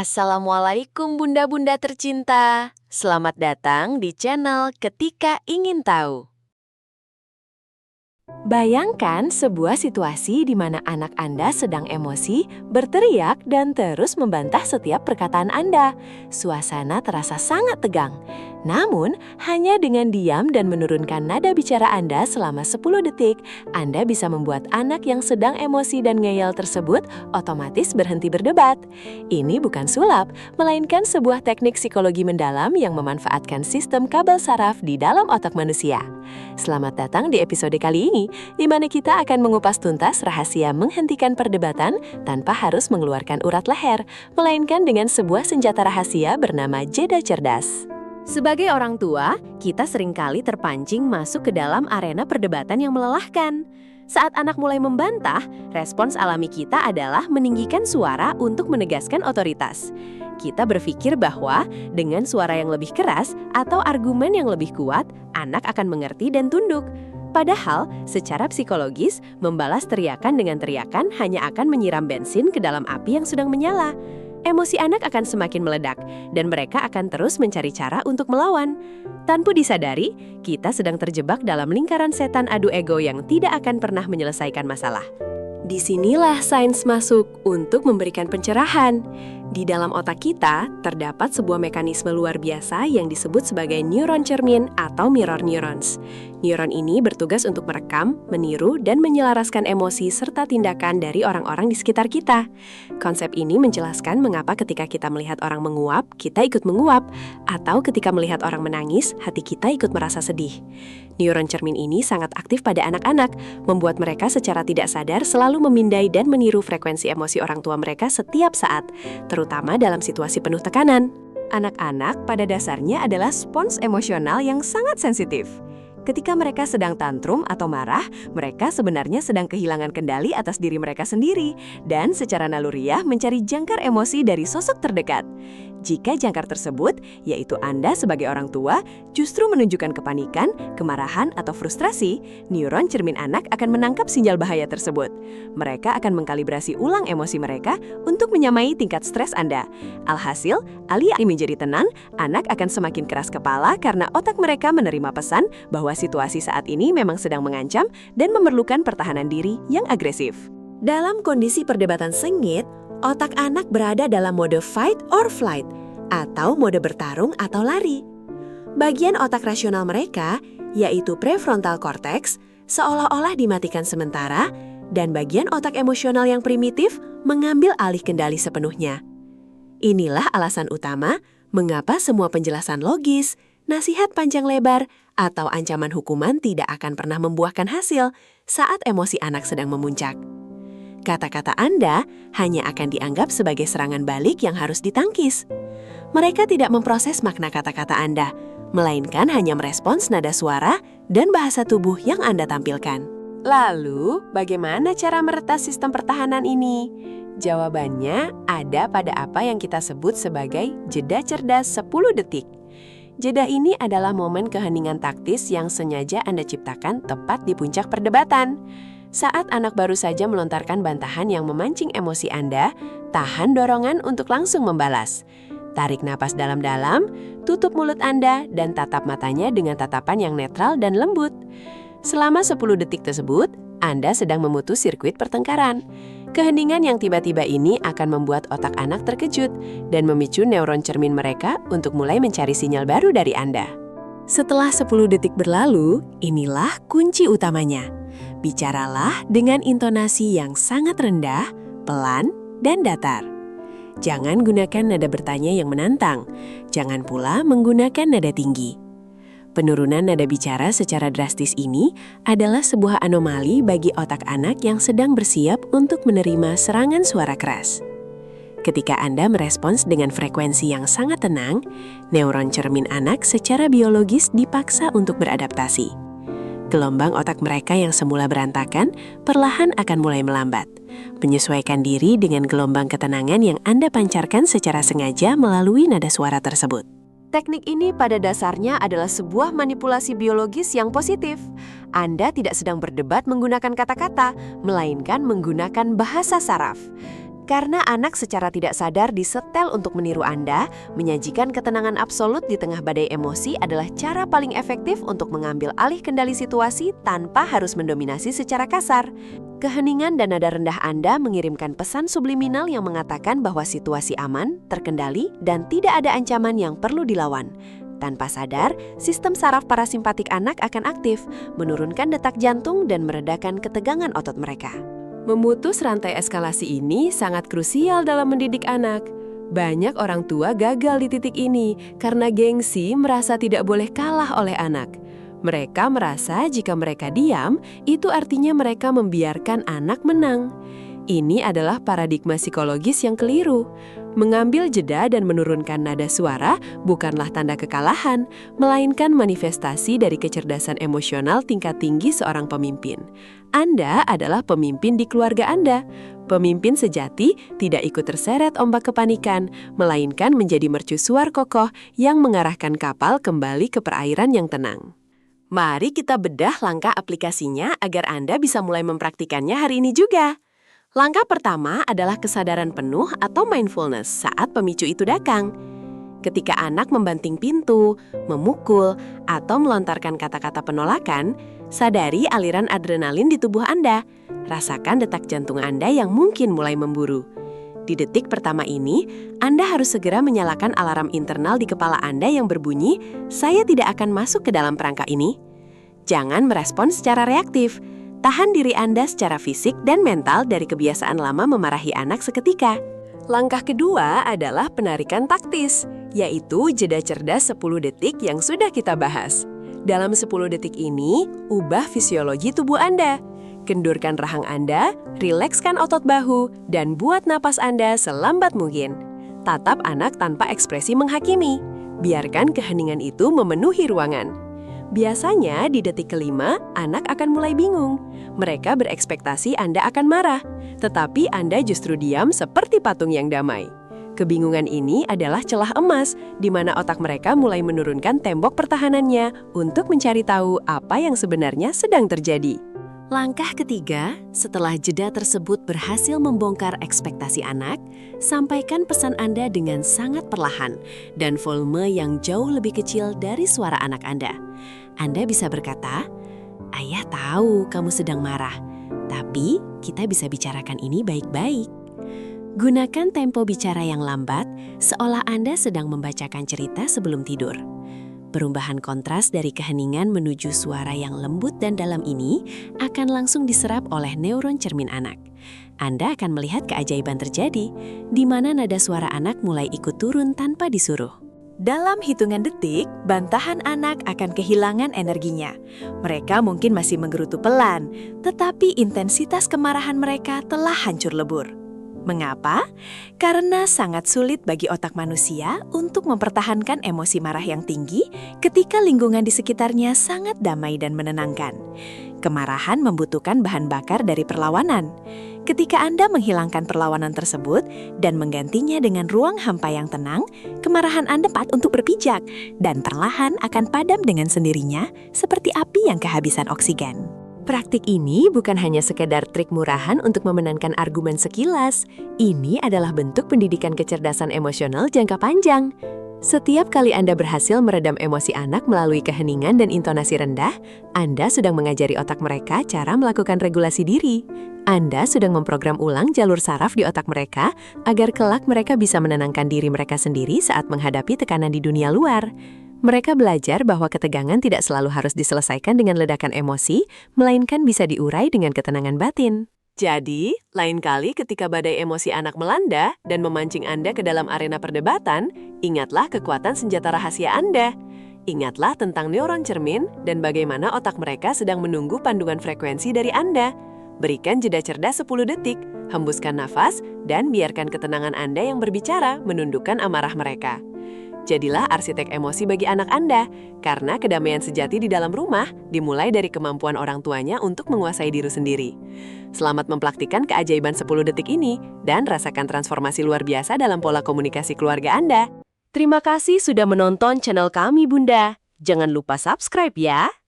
Assalamualaikum bunda-bunda tercinta. Selamat datang di channel Ketika Ingin Tahu. Bayangkan sebuah situasi di mana anak Anda sedang emosi, berteriak, dan terus membantah setiap perkataan Anda. Suasana terasa sangat tegang. Namun, hanya dengan diam dan menurunkan nada bicara Anda selama 10 detik, Anda bisa membuat anak yang sedang emosi dan ngeyel tersebut otomatis berhenti berdebat. Ini bukan sulap, melainkan sebuah teknik psikologi mendalam yang memanfaatkan sistem kabel saraf di dalam otak manusia. Selamat datang di episode kali ini, di mana kita akan mengupas tuntas rahasia menghentikan perdebatan tanpa harus mengeluarkan urat leher, melainkan dengan sebuah senjata rahasia bernama jeda cerdas. Sebagai orang tua, kita seringkali terpancing masuk ke dalam arena perdebatan yang melelahkan. Saat anak mulai membantah, respons alami kita adalah meninggikan suara untuk menegaskan otoritas. Kita berpikir bahwa dengan suara yang lebih keras atau argumen yang lebih kuat, anak akan mengerti dan tunduk. Padahal, secara psikologis, membalas teriakan dengan teriakan hanya akan menyiram bensin ke dalam api yang sedang menyala. Emosi anak akan semakin meledak, dan mereka akan terus mencari cara untuk melawan. Tanpa disadari, kita sedang terjebak dalam lingkaran setan adu ego yang tidak akan pernah menyelesaikan masalah. Disinilah sains masuk untuk memberikan pencerahan. Di dalam otak kita, terdapat sebuah mekanisme luar biasa yang disebut sebagai neuron cermin atau mirror neurons. Neuron ini bertugas untuk merekam, meniru, dan menyelaraskan emosi serta tindakan dari orang-orang di sekitar kita. Konsep ini menjelaskan mengapa ketika kita melihat orang menguap, kita ikut menguap, atau ketika melihat orang menangis, hati kita ikut merasa sedih. Neuron cermin ini sangat aktif pada anak-anak, membuat mereka secara tidak sadar selalu memindai dan meniru frekuensi emosi orang tua mereka setiap saat, terutama dalam situasi penuh tekanan. Anak-anak pada dasarnya adalah spons emosional yang sangat sensitif. Ketika mereka sedang tantrum atau marah, mereka sebenarnya sedang kehilangan kendali atas diri mereka sendiri dan secara naluriah mencari jangkar emosi dari sosok terdekat. Jika jangkar tersebut, yaitu Anda sebagai orang tua, justru menunjukkan kepanikan, kemarahan, atau frustrasi, neuron cermin anak akan menangkap sinyal bahaya tersebut. Mereka akan mengkalibrasi ulang emosi mereka untuk menyamai tingkat stres Anda. Alhasil, alih menjadi tenang, anak akan semakin keras kepala karena otak mereka menerima pesan bahwa situasi saat ini memang sedang mengancam dan memerlukan pertahanan diri yang agresif. Dalam kondisi perdebatan sengit, otak anak berada dalam mode fight or flight, atau mode bertarung atau lari. Bagian otak rasional mereka, yaitu prefrontal cortex, seolah-olah dimatikan sementara, dan bagian otak emosional yang primitif mengambil alih kendali sepenuhnya. Inilah alasan utama mengapa semua penjelasan logis, nasihat panjang lebar, atau ancaman hukuman tidak akan pernah membuahkan hasil saat emosi anak sedang memuncak. Kata-kata Anda hanya akan dianggap sebagai serangan balik yang harus ditangkis. Mereka tidak memproses makna kata-kata Anda, melainkan hanya merespons nada suara dan bahasa tubuh yang Anda tampilkan. Lalu, bagaimana cara meretas sistem pertahanan ini? Jawabannya ada pada apa yang kita sebut sebagai jeda cerdas 10 detik. Jeda ini adalah momen keheningan taktis yang sengaja Anda ciptakan tepat di puncak perdebatan. Saat anak baru saja melontarkan bantahan yang memancing emosi Anda, tahan dorongan untuk langsung membalas. Tarik napas dalam-dalam, tutup mulut Anda, dan tatap matanya dengan tatapan yang netral dan lembut. Selama 10 detik tersebut, Anda sedang memutus sirkuit pertengkaran. Keheningan yang tiba-tiba ini akan membuat otak anak terkejut dan memicu neuron cermin mereka untuk mulai mencari sinyal baru dari Anda. Setelah 10 detik berlalu, inilah kunci utamanya. Bicaralah dengan intonasi yang sangat rendah, pelan, dan datar. Jangan gunakan nada bertanya yang menantang. Jangan pula menggunakan nada tinggi. Penurunan nada bicara secara drastis ini adalah sebuah anomali bagi otak anak yang sedang bersiap untuk menerima serangan suara keras. Ketika Anda merespons dengan frekuensi yang sangat tenang, neuron cermin anak secara biologis dipaksa untuk beradaptasi. Gelombang otak mereka yang semula berantakan perlahan akan mulai melambat, menyesuaikan diri dengan gelombang ketenangan yang Anda pancarkan secara sengaja melalui nada suara tersebut. Teknik ini pada dasarnya adalah sebuah manipulasi biologis yang positif. Anda tidak sedang berdebat menggunakan kata-kata, melainkan menggunakan bahasa saraf. Karena anak secara tidak sadar disetel untuk meniru Anda, menyajikan ketenangan absolut di tengah badai emosi adalah cara paling efektif untuk mengambil alih kendali situasi tanpa harus mendominasi secara kasar. Keheningan dan nada rendah Anda mengirimkan pesan subliminal yang mengatakan bahwa situasi aman, terkendali, dan tidak ada ancaman yang perlu dilawan. Tanpa sadar, sistem saraf parasimpatik anak akan aktif, menurunkan detak jantung dan meredakan ketegangan otot mereka. Memutus rantai eskalasi ini sangat krusial dalam mendidik anak. Banyak orang tua gagal di titik ini karena gengsi merasa tidak boleh kalah oleh anak. Mereka merasa jika mereka diam, itu artinya mereka membiarkan anak menang. Ini adalah paradigma psikologis yang keliru. Mengambil jeda dan menurunkan nada suara bukanlah tanda kekalahan, melainkan manifestasi dari kecerdasan emosional tingkat tinggi seorang pemimpin. Anda adalah pemimpin di keluarga Anda. Pemimpin sejati tidak ikut terseret ombak kepanikan, melainkan menjadi mercusuar kokoh yang mengarahkan kapal kembali ke perairan yang tenang. Mari kita bedah langkah aplikasinya agar Anda bisa mulai mempraktikannya hari ini juga. Langkah pertama adalah kesadaran penuh atau mindfulness saat pemicu itu datang. Ketika anak membanting pintu, memukul, atau melontarkan kata-kata penolakan, sadari aliran adrenalin di tubuh Anda. Rasakan detak jantung Anda yang mungkin mulai memburu. Di detik pertama ini, Anda harus segera menyalakan alarm internal di kepala Anda yang berbunyi, "Saya tidak akan masuk ke dalam perangkap ini." Jangan merespons secara reaktif. Tahan diri Anda secara fisik dan mental dari kebiasaan lama memarahi anak seketika. Langkah kedua adalah penarikan taktis, yaitu jeda cerdas 10 detik yang sudah kita bahas. Dalam 10 detik ini, ubah fisiologi tubuh Anda. Kendurkan rahang Anda, rilekskan otot bahu, dan buat napas Anda selambat mungkin. Tatap anak tanpa ekspresi menghakimi. Biarkan keheningan itu memenuhi ruangan. Biasanya di detik kelima, anak akan mulai bingung. Mereka berekspektasi Anda akan marah, tetapi Anda justru diam seperti patung yang damai. Kebingungan ini adalah celah emas, di mana otak mereka mulai menurunkan tembok pertahanannya untuk mencari tahu apa yang sebenarnya sedang terjadi. Langkah ketiga, setelah jeda tersebut berhasil membongkar ekspektasi anak, sampaikan pesan Anda dengan sangat perlahan dan volume yang jauh lebih kecil dari suara anak Anda. Anda bisa berkata, "Ayah tahu kamu sedang marah, tapi kita bisa bicarakan ini baik-baik." Gunakan tempo bicara yang lambat, seolah Anda sedang membacakan cerita sebelum tidur. Perubahan kontras dari keheningan menuju suara yang lembut dan dalam ini akan langsung diserap oleh neuron cermin anak. Anda akan melihat keajaiban terjadi, di mana nada suara anak mulai ikut turun tanpa disuruh. Dalam hitungan detik, bantahan anak akan kehilangan energinya. Mereka mungkin masih menggerutu pelan, tetapi intensitas kemarahan mereka telah hancur lebur. Mengapa? Karena sangat sulit bagi otak manusia untuk mempertahankan emosi marah yang tinggi ketika lingkungan di sekitarnya sangat damai dan menenangkan. Kemarahan membutuhkan bahan bakar dari perlawanan. Ketika Anda menghilangkan perlawanan tersebut dan menggantinya dengan ruang hampa yang tenang, kemarahan Anda dapat untuk berpijak dan perlahan akan padam dengan sendirinya seperti api yang kehabisan oksigen. Praktik ini bukan hanya sekedar trik murahan untuk memenangkan argumen sekilas. Ini adalah bentuk pendidikan kecerdasan emosional jangka panjang. Setiap kali Anda berhasil meredam emosi anak melalui keheningan dan intonasi rendah, Anda sedang mengajari otak mereka cara melakukan regulasi diri. Anda sedang memprogram ulang jalur saraf di otak mereka agar kelak mereka bisa menenangkan diri mereka sendiri saat menghadapi tekanan di dunia luar. Mereka belajar bahwa ketegangan tidak selalu harus diselesaikan dengan ledakan emosi, melainkan bisa diurai dengan ketenangan batin. Jadi, lain kali ketika badai emosi anak melanda dan memancing Anda ke dalam arena perdebatan, ingatlah kekuatan senjata rahasia Anda. Ingatlah tentang neuron cermin dan bagaimana otak mereka sedang menunggu panduan frekuensi dari Anda. Berikan jeda cerdas 10 detik, hembuskan nafas, dan biarkan ketenangan Anda yang berbicara menundukkan amarah mereka. Jadilah arsitek emosi bagi anak Anda, karena kedamaian sejati di dalam rumah dimulai dari kemampuan orang tuanya untuk menguasai diri sendiri. Selamat mempraktikkan keajaiban 10 detik ini dan rasakan transformasi luar biasa dalam pola komunikasi keluarga Anda. Terima kasih sudah menonton channel kami, Bunda. Jangan lupa subscribe ya!